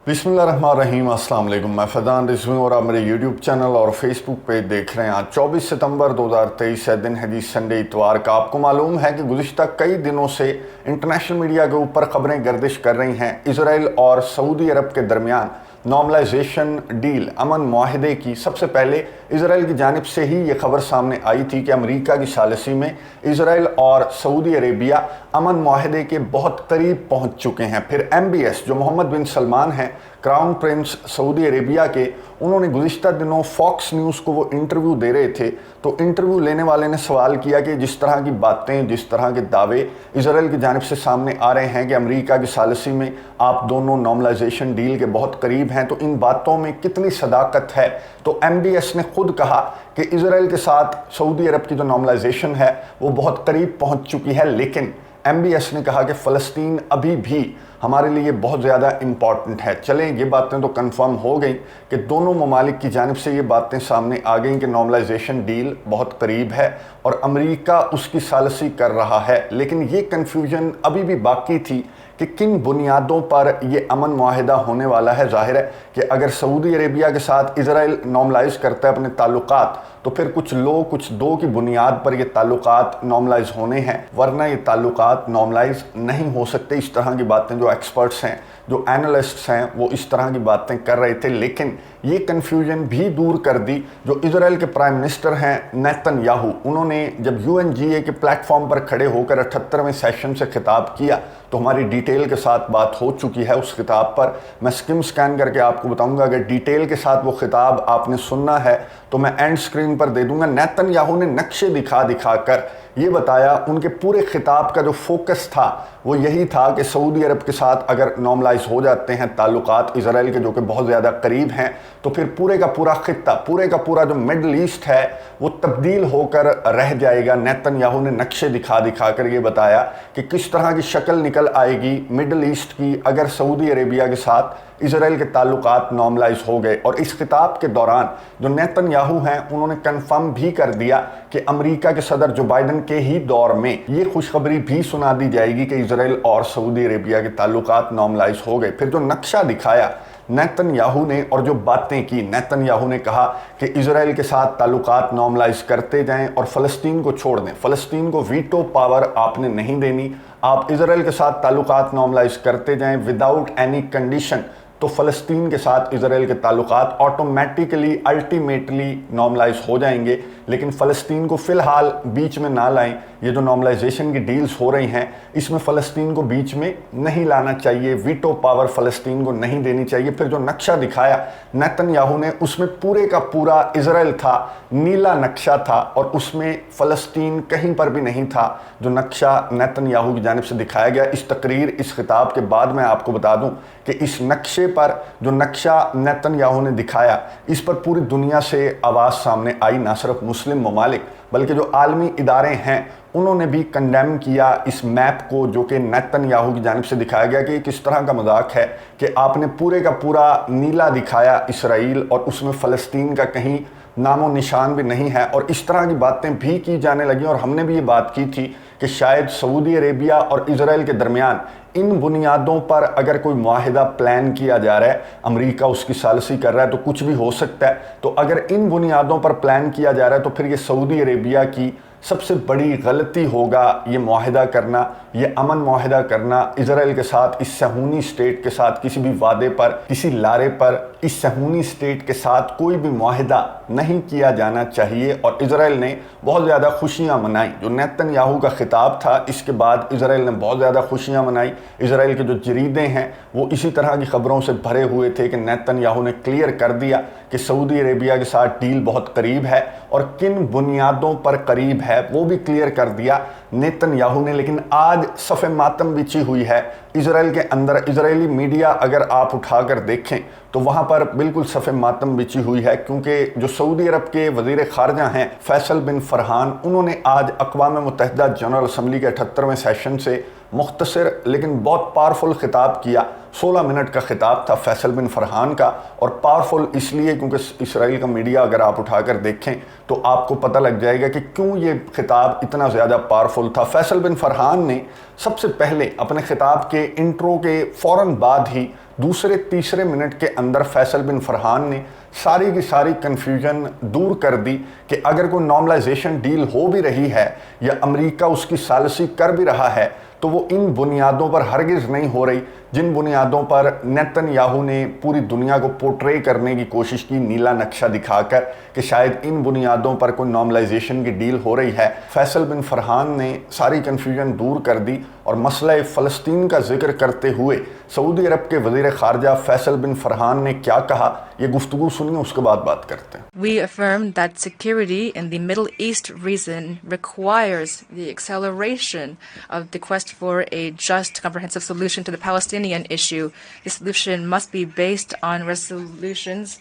बिस्मिल्लाहिर्रहमानिर्रहीम। अस्सलाम वालेकुम। मैं फैज़ान रिजवी और आप मेरे यूट्यूब चैनल और फेसबुक पेज देख रहे हैं। आज 24 सितंबर 2023 है, दिन है जी संडे, इतवार का। आपको मालूम है कि गुज़िश्ता कई दिनों से इंटरनेशनल मीडिया के ऊपर खबरें गर्दिश कर रही हैं इजराइल और सऊदी अरब के दरमियान नॉर्मलाइजेशन डील, अमन मुआहदे की। सबसे पहले इजराइल की जानिब से ही ये खबर सामने आई थी कि अमेरिका की सालिसी में इजराइल और सऊदी अरेबिया अमन मुआहदे के बहुत करीब पहुंच चुके हैं। फिर MBS, जो मोहम्मद बिन सलमान हैं, क्राउन प्रिंस सऊदी अरेबिया के, उन्होंने गुज़िश्ता दिनों फॉक्स न्यूज़ को वो इंटरव्यू दे रहे थे। तो इंटरव्यू लेने वाले ने सवाल किया कि जिस तरह की बातें, जिस तरह के दावे इजराइल की जानिब से सामने आ रहे हैं कि अमेरिका की सालिसी में आप दोनों नॉर्मलाइजेशन डील के बहुत करीब हैं, तो इन बातों में कितनी सदाकत है। तो MBS ने खुद कहा कि इजराइल के साथ सऊदी अरब की जो नॉर्मलाइजेशन है वो बहुत करीब पहुंच चुकी है, लेकिन MBS ने कहा कि फ़लस्तीन अभी भी हमारे लिए बहुत ज़्यादा इम्पॉर्टेंट है। चलें, ये बातें तो कंफर्म हो गई कि दोनों ममालिक की जानिब से ये बातें सामने आ गई कि नॉर्मलाइजेशन डील बहुत करीब है और अमेरिका उसकी सालिसी कर रहा है। लेकिन ये कन्फ्यूजन अभी भी बाकी थी कि किन बुनियादों पर ये अमन मुआहिदा होने वाला है। ज़ाहिर है कि अगर सऊदी अरेबिया के साथ इजराइल नॉर्मलाइज करता है अपने ताल्लुकात, तो फिर कुछ दो की बुनियाद पर ये ताल्लुकात नॉर्मलाइज होने हैं, वरना ये ताल्लुकात नॉर्मलाइज नहीं हो सकते। इस तरह की बातें जो एक्सपर्ट्स हैं, जो एनालिस्ट्स हैं, वो इस तरह की बातें कर रहे थे। लेकिन ये कन्फ्यूजन भी दूर कर दी जो इजराइल के प्राइम मिनिस्टर हैं नेतन्याहू। उन्होंने जब UNGA के प्लेटफॉर्म पर खड़े होकर 78वें सेशन से खिताब किया, तो हमारी डिटेल के साथ बात हो चुकी है उस खिताब पर। मैं स्किम स्कैन करके आपको बताऊंगा। अगर डिटेल के साथ वो खिताब आपने सुनना है तो मैं एंड स्क्रीन पर दे दूंगा। नेतन्याहू ने नक्शे दिखा कर ये बताया, उनके पूरे खिताब का जो फोकस था वो यही था कि सऊदी अरब के साथ अगर नॉर्मलाइज हो जाते हैं ताल्लुकात इजराइल के, जो कि बहुत ज़्यादा करीब हैं, तो फिर पूरे का पूरा खित्ता, पूरे का पूरा जो मिडल ईस्ट है वो तब्दील होकर रह जाएगा। नेतन्याहू ने नक्शे दिखा कर ये बताया कि किस तरह की शक्ल निकल आएगी मिडल ईस्ट की अगर सऊदी अरेबिया के साथ इजराइल के ताल्लुकात नॉर्मलाइज हो गए। और इस खिताब के दौरान जो नेतन्याहू हैं उन्होंने कंफर्म भी कर दिया कि अमेरिका के सदर जो बाइडन के ही दौर में ये खुशखबरी भी सुना दी जाएगी कि इजराइल और सऊदी अरेबिया के ताल्लुकात नॉर्मलाइज हो गए। फिर जो नक्शा दिखाया नेतन्याहू ने और जो बातें की, नेतन्याहू ने कहा कि इजराइल के साथ ताल्लुकात नॉर्मलाइज करते जाएं और फ़लस्तीन को छोड़ दें। फ़लस्तीन को वीटो पावर आपने नहीं देनी। आप इजराइल के साथ ताल्लुकात नॉर्मलाइज करते जाएं विदाउट एनी कंडीशन, तो फ़लस्तीन के साथ इजराइल के ताल्लुकात ऑटोमेटिकली अल्टीमेटली नॉर्मलाइज हो जाएंगे। लेकिन फ़लस्तीन को फ़िलहाल बीच में ना लाएं। ये जो नॉर्मलाइजेशन की डील्स हो रही हैं इसमें फ़लस्तीन को बीच में नहीं लाना चाहिए, वीटो पावर फ़लस्तीन को नहीं देनी चाहिए। फिर जो नक्शा दिखाया नेतन्याहू ने, उसमें पूरे का पूरा इजराइल था, नीला नक्शा था और उसमें फ़लस्तीन कहीं पर भी नहीं था। जो नक्शा नेतन्याहू की जानिब से दिखाया गया, इस तकरीर, इस खिताब के बाद मैं आपको बता दूं कि इस नक्शे पर जो नक्शा नेतन्याहू ने दिखाया, इस पर पूरी दुनिया से आवाज़ सामने आई। ना सिर्फ मुस्लिम ममालिक बल्कि जो आलमी इदारे हैं उन्होंने भी कंडेम किया इस मैप को, जो कि नेतन्याहू की जानिब से दिखाया गया कि किस तरह का मजाक है कि आपने पूरे का पूरा नीला दिखाया इसराइल और उसमें फ़लस्तीन का कहीं नामो निशान भी नहीं है। और इस तरह की बातें भी की जाने लगी और हमने भी ये बात की थी कि शायद सऊदी अरेबिया और इजराइल के दरमियान इन बुनियादों पर अगर कोई मुआहिदा प्लान किया जा रहा है, अमेरिका उसकी सालिसी कर रहा है, तो कुछ भी हो सकता है। तो अगर इन बुनियादों पर प्लान किया जा रहा है तो फिर ये सऊदी अरेबिया की सबसे बड़ी गलती होगा ये मुआहिदा करना, ये अमन मुआहिदा करना इजराइल के साथ, इस सहूनी स्टेट के साथ किसी भी वादे पर, किसी लारे पर इस सहूनी स्टेट के साथ कोई भी मुआहिदा नहीं किया जाना चाहिए। और इजराइल ने बहुत ज़्यादा खुशियाँ मनाई। जो नेतन्याहू का खिताब था, इसके बाद इजराइल ने बहुत ज़्यादा खुशियाँ मनाई। इजराइल के जो जरीदे हैं वो इसी तरह की खबरों से भरे हुए थे कि नेतन्याहू ने क्लियर कर दिया कि सऊदी अरेबिया के साथ डील बहुत करीब है और किन बुनियादों पर करीब है वो भी क्लियर कर दिया नेतन्याहू ने। लेकिन आज सफ़े मातम बिछी हुई है इजराइल के अंदर। इजरायली मीडिया अगर आप उठाकर देखें तो वहाँ पर बिल्कुल सफ़े मातम बिछी हुई है, क्योंकि जो सऊदी अरब के वज़ीर ख़ारजा हैं फैसल बिन फरहान, उन्होंने आज अक़वाम मुत्तहिदा जनरल असम्बली के 78वें सेशन से मुख्तसर लेकिन बहुत पावरफुल खिताब किया। 16 मिनट का खिताब था फैसल बिन फरहान का, और पावरफुल इसलिए क्योंकि इसराइल का मीडिया अगर आप उठाकर देखें तो आपको पता लग जाएगा कि क्यों ये खिताब इतना ज़्यादा पावरफुल था। फैसल बिन फरहान ने सबसे पहले अपने खिताब के इंट्रो के फ़ौरन बाद ही दूसरे तीसरे मिनट के अंदर फैसल बिन फरहान ने सारी की सारी कन्फ्यूजन दूर कर दी कि अगर कोई नॉर्मलाइजेशन डील हो भी रही है या अमेरिका उसकी सालसी कर भी रहा है तो वो इन बुनियादों पर हरगिज़ नहीं हो रही जिन बुनियादों पर नेतन्याहू ने पूरी दुनिया को पोर्ट्रे करने की कोशिश की, नीला नक्शा दिखाकर कि शायद इन बुनियादों पर कोई नॉर्मलाइजेशन की डील हो रही है। फैसल बिन फरहान ने सारी कन्फ्यूजन दूर कर दी और मसला फ़लस्तीन का जिक्र करते हुए सऊदी अरब के वज़ीर ख़ारजा फैसल बिन फरहान ने क्या कहा, ये गुफ्तगू सुनिए, उसके बाद बात करते हैं। We affirm that security in the Middle East region requires the acceleration of the quest for a just, comprehensive solution to the Palestinian issue. The solution must be based on resolutions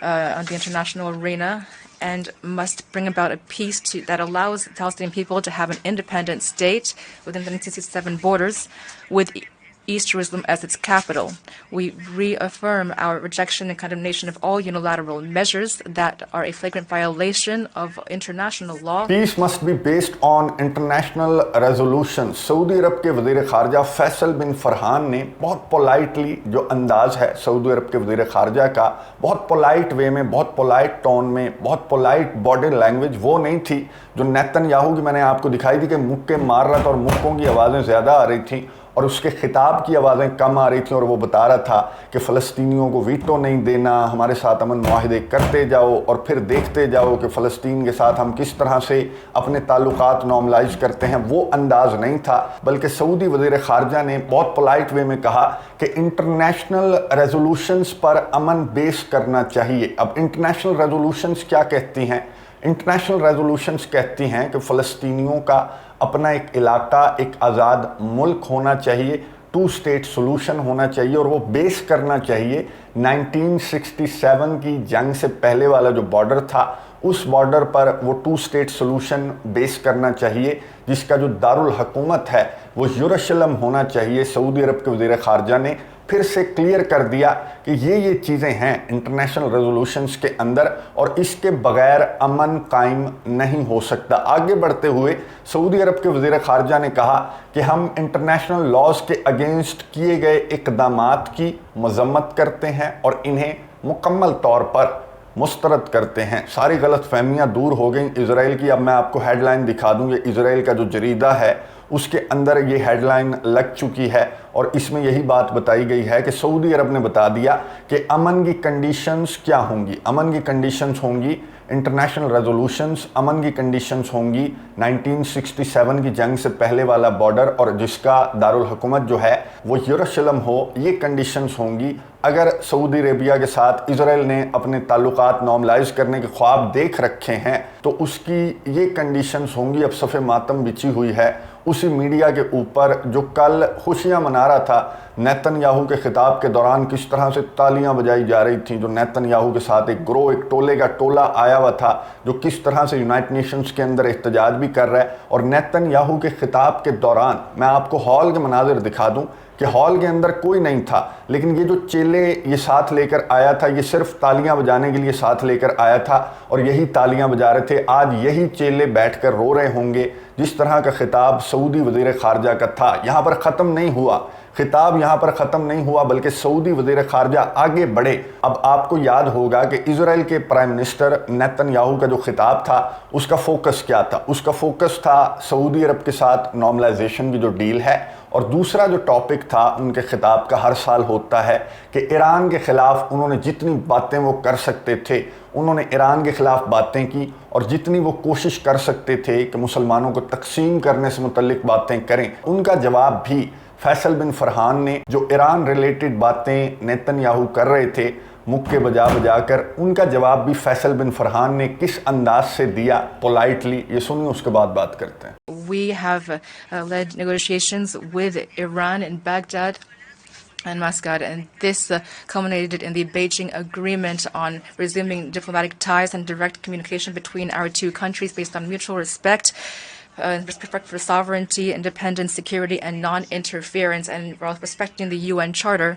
on the international arena and must bring about a peace that allows the Palestinian people to have an independent state within the 1967 borders with East Jerusalem as its capital. We reaffirm our rejection and condemnation of all unilateral measures that are a flagrant violation of international law. Peace must be based on international resolutions. Saudi Arab के वज़ीर ख़ारजा फैसल बिन फरहान ने बहुत politely, जो अंदाज है Saudi Arab के वज़ीर ख़ारजा का, बहुत पोलाइट वे में, बहुत पोलाइट टोन में, बहुत पोलाइट बॉडी लैंग्वेज वो नहीं थी जो नेतन्याहू की मैंने आपको दिखाई थी कि मुक्के मार रहा था और मुक्कों की आवाज़ें ज़्यादा आ रही थी और उसके खिताब की आवाज़ें कम आ रही थी और वो बता रहा था कि फ़लस्तीनियों को वीटो नहीं देना, हमारे साथ अमन मुआहिदे करते जाओ और फिर देखते जाओ कि फ़लस्तीन के साथ हम किस तरह से अपने ताल्लुकात नॉर्मलाइज करते हैं। वो अंदाज़ नहीं था, बल्कि सऊदी वज़ीर ख़ारजा ने बहुत पोलाइट वे में कहा कि इंटरनेशनल रेजोल्यूशंस पर अमन बेस करना चाहिए। अब इंटरनेशनल रेजोल्यूशंस क्या कहती हैं? इंटरनेशनल रेजोल्यूशंस कहती हैं कि फ़लस्तीनियों का अपना एक इलाका, एक आज़ाद मुल्क होना चाहिए, 2 स्टेट सोल्यूशन होना चाहिए और वो बेस करना चाहिए 1967 की जंग से पहले वाला जो बॉर्डर था उस बॉर्डर पर वो 2 स्टेट सोल्यूशन बेस करना चाहिए, जिसका जो दारुल हुकूमत है वो यरूशलेम होना चाहिए। सऊदी अरब के वज़ीर ख़ारजा ने फिर से क्लियर कर दिया कि ये चीज़ें हैं इंटरनेशनल रेजोल्यूशंस के अंदर और इसके बगैर अमन कायम नहीं हो सकता। आगे बढ़ते हुए सऊदी अरब के वज़ीर ख़ारजा ने कहा कि हम इंटरनेशनल लॉज के अगेंस्ट किए गए इक़दामात की मज़म्मत करते हैं और इन्हें मुकम्मल तौर पर मुस्तरद करते हैं। सारी गलत फहमियाँ दूर हो गई इजराइल की। अब मैं आपको हेडलाइन दिखा दूँ, ये इजराइल का जो जरीदा है उसके अंदर ये हेडलाइन लग चुकी है और इसमें यही बात बताई गई है कि सऊदी अरब ने बता दिया कि अमन की कंडीशंस क्या होंगी। अमन की कंडीशंस होंगी इंटरनेशनल रेजोल्यूशंस, अमन की कंडीशंस होंगी 1967 की जंग से पहले वाला बॉर्डर और जिसका दारुल हुकूमत जो है वो यरूशलेम हो, ये कंडीशंस होंगी। अगर सऊदी अरेबिया के साथ इजराइल ने अपने ताल्लुकात नॉर्मलाइज करने के ख्वाब देख रखे हैं तो उसकी ये कंडीशंस होंगी। अब सफ़े मातम बिछी हुई है उसी मीडिया के ऊपर जो कल खुशियां मना रहा था नेतन्याहू के खिताब के दौरान, किस तरह से तालियां बजाई जा रही थी। जो नेतन्याहू के साथ एक ग्रोह, एक टोले का टोला आया हुआ था जो किस तरह से यूनाइटेड नेशंस के अंदर एहतजाज भी कर रहा है। और नेतन्याहू के खिताब के दौरान मैं आपको हॉल के मनाजिर दिखा दूं कि हॉल के अंदर कोई नहीं था, लेकिन ये जो चेले ये साथ लेकर आया था ये सिर्फ तालियां बजाने के लिए साथ लेकर आया था और यही तालियां बजा रहे थे। आज यही चेले बैठकर रो रहे होंगे जिस तरह का खिताब सऊदी वज़ीर ख़ारजा का था। यहाँ पर ख़त्म नहीं हुआ खिताब, यहाँ पर ख़त्म नहीं हुआ बल्कि सऊदी वज़ीर ख़ारजा आगे बढ़े। अब आपको याद होगा कि इजराइल के प्राइम मिनिस्टर नेतन्याहू का जो खिताब था उसका फोकस क्या था? उसका फोकस था सऊदी अरब के साथ नॉर्मलाइजेशन की जो डील है और दूसरा जो टॉपिक था उनके खिताब का हर साल होता है कि ईरान के ख़िलाफ़ उन्होंने जितनी बातें वो कर सकते थे उन्होंने ईरान के ख़िलाफ़ बातें की और जितनी वो कोशिश कर सकते थे कि मुसलमानों को तकसीम करने से मुतल्लिक बातें करें, उनका जवाब भी फैसल बिन फरहान ने जो ईरान रिलेटेड बातें नेतन्याहू कर रहे थे मुक्के बजा बजा कर, उनका जवाब भी फैसल बिन फरहान ने किस अंदाज से दिया पोलाइटली, ये सुनिए उसके बाद बात करते हैं। We have led negotiations with Iran in Baghdad and Muscat, and this culminated in the Beijing Agreement on resuming diplomatic ties and direct communication between our two countries based on mutual respect. Respect for sovereignty, independence, security, and non-interference, and we're also respecting the UN Charter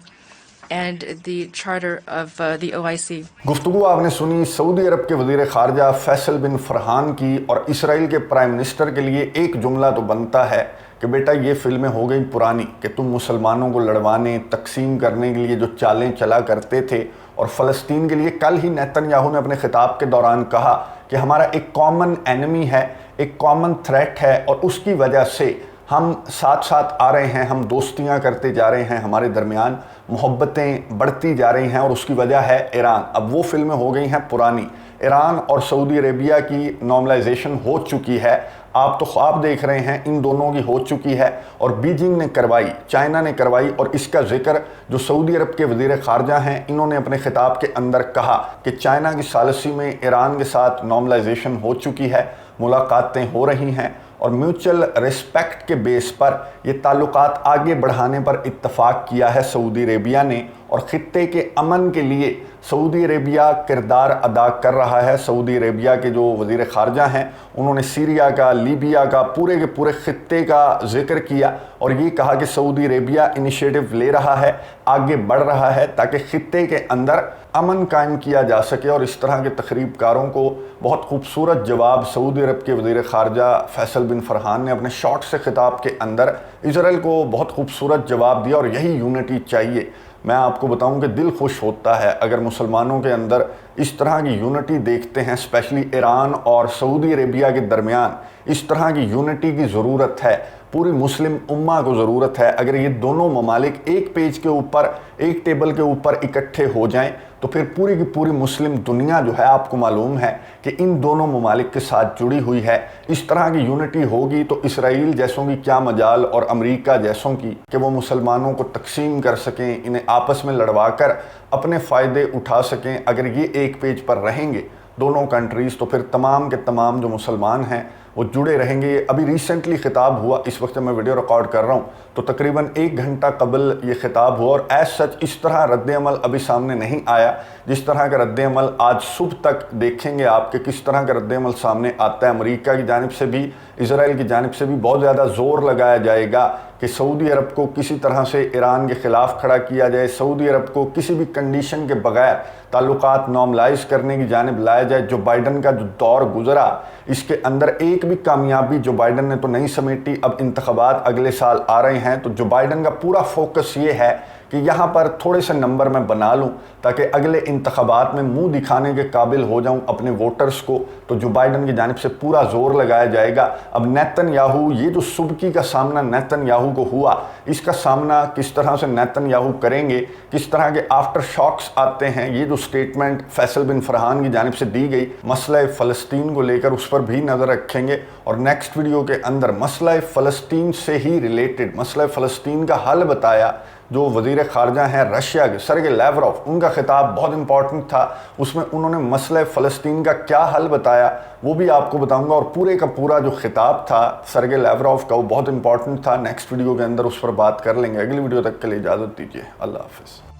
and the Charter of the OIC. गुफ्तगू आपने सुनी Saudi Arab के वज़ीर ख़ारजा फैसल बिन फरहान की और Israel के prime minister के लिए एक जुमला तो बनता है کہ بیٹا یہ فلمیں ہو گئی پرانی کہ تم مسلمانوں کو لڑوانے تقسیم کرنے کے لیے جو چالیں چلا کرتے تھے، اور فلسطین کے لیے کل ہی نیتن یاہو نے اپنے خطاب کے دوران کہا کہ ہمارا ایک کامن اینمی ہے، ایک کامن تھریٹ ہے، اور اس کی وجہ سے ہم ساتھ ساتھ آ رہے ہیں، ہم دوستیاں کرتے جا رہے ہیں، ہمارے درمیان محبتیں بڑھتی جا رہی ہیں، اور اس کی وجہ ہے ایران۔ اب وہ فلمیں ہو گئی ہیں پرانی، ایران اور سعودی عربیہ کی نارملائزیشن ہو چکی ہے، آپ تو خواب دیکھ رہے ہیں، ان دونوں کی ہو چکی ہے، اور بیجنگ نے کروائی، چائنا نے کروائی، اور اس کا ذکر جو سعودی عرب کے وزیر خارجہ ہیں انہوں نے اپنے خطاب کے اندر کہا کہ چائنا کی ثالثی میں ایران کے ساتھ نارملائزیشن ہو چکی ہے، ملاقاتیں ہو رہی ہیں، اور میوچل ریسپیکٹ کے بیس پر یہ تعلقات آگے بڑھانے پر اتفاق کیا ہے سعودی عربیہ نے، اور خطے کے امن کے لیے سعودی عربیہ کردار ادا کر رہا ہے۔ سعودی عربیہ کے جو وزیر خارجہ ہیں انہوں نے سیریا کا، لیبیا کا، پورے کے پورے خطے کا ذکر کیا، اور یہ کہا کہ سعودی عربیہ انیشیٹو لے رہا ہے، آگے بڑھ رہا ہے تاکہ خطے کے اندر امن قائم کیا جا سکے، اور اس طرح کے تخریب کاروں کو بہت خوبصورت جواب سعودی عرب کے وزیر خارجہ فیصل بن فرحان نے اپنے شارٹ سے خطاب کے اندر اسرائیل کو بہت خوبصورت جواب دیا، اور یہی یونٹی چاہیے۔ میں آپ کو بتاؤں کہ دل خوش ہوتا ہے اگر مسلمانوں کے اندر اس طرح کی یونٹی دیکھتے ہیں، اسپیشلی ایران اور سعودی عربیہ کے درمیان اس طرح کی یونٹی کی ضرورت ہے، پوری مسلم امہ کو ضرورت ہے۔ اگر یہ دونوں ممالک ایک پیج کے اوپر، ایک ٹیبل کے اوپر اکٹھے ہو جائیں تو پھر پوری کی پوری مسلم دنیا جو ہے، آپ کو معلوم ہے کہ ان دونوں ممالک کے ساتھ جڑی ہوئی ہے۔ اس طرح کی یونٹی ہوگی تو اسرائیل جیسوں کی کیا مجال، اور امریکہ جیسوں کی، کہ وہ مسلمانوں کو تقسیم کر سکیں، انہیں آپس میں لڑوا کر اپنے فائدے اٹھا سکیں۔ اگر یہ ایک پیج پر رہیں گے دونوں کنٹریز تو پھر تمام کے تمام جو مسلمان ہیں وہ جڑے رہیں گے۔ ابھی ریسنٹلی خطاب ہوا، اس وقت میں ویڈیو ریکارڈ کر رہا ہوں تو تقریباً 1 گھنٹہ قبل یہ خطاب ہوا، اور ایز سچ اس طرح رد عمل ابھی سامنے نہیں آیا جس طرح کا رد عمل آج صبح تک دیکھیں گے آپ کہ کس طرح کا رد عمل سامنے آتا ہے۔ امریکہ کی جانب سے بھی، اسرائیل کی جانب سے بھی بہت زیادہ زور لگایا جائے گا کہ سعودی عرب کو کسی طرح سے ایران کے خلاف کھڑا کیا جائے، سعودی عرب کو کسی بھی کنڈیشن کے بغیر تعلقات نارملائز کرنے کی جانب لایا جائے۔ جو بائیڈن کا جو دور گزرا اس کے اندر ایک بھی کامیابی جو بائیڈن نے تو نہیں سمیٹی۔ اب انتخابات اگلے سال آ رہے ہیں تو جو بائیڈن کا پورا فوکس یہ ہے کہ یہاں پر تھوڑے سے نمبر میں بنا لوں تاکہ اگلے انتخابات میں منہ دکھانے کے قابل ہو جاؤں اپنے ووٹرز کو، تو جو بائیڈن کی جانب سے پورا زور لگایا جائے گا۔ اب نیتن یاہو، یہ جو سبکی کا سامنا نیتن یاہو کو ہوا، اس کا سامنا کس طرح سے نیتن یاہو کریں گے، کس طرح کے آفٹر شاکس آتے ہیں۔ یہ جو سٹیٹمنٹ فیصل بن فرحان کی جانب سے دی گئی مسئلہ فلسطین کو لے کر، اس پر بھی نظر رکھیں گے، اور نیکسٹ ویڈیو کے اندر مسئلہ فلسطین سے ہی ریلیٹڈ مسئلہ فلسطین کا حل بتایا۔ جو وزیر خارجہ ہیں رشیا کے سرگے لیوروف، ان کا خطاب بہت امپورٹنٹ تھا، اس میں انہوں نے مسئلہ فلسطین کا کیا حل بتایا وہ بھی آپ کو بتاؤں گا، اور پورے کا پورا جو خطاب تھا سرگے لیوروف کا وہ بہت امپورٹنٹ تھا۔ نیکسٹ ویڈیو کے اندر اس پر بات کر لیں گے۔ اگلی ویڈیو تک کے لیے اجازت دیجیے، اللہ حافظ۔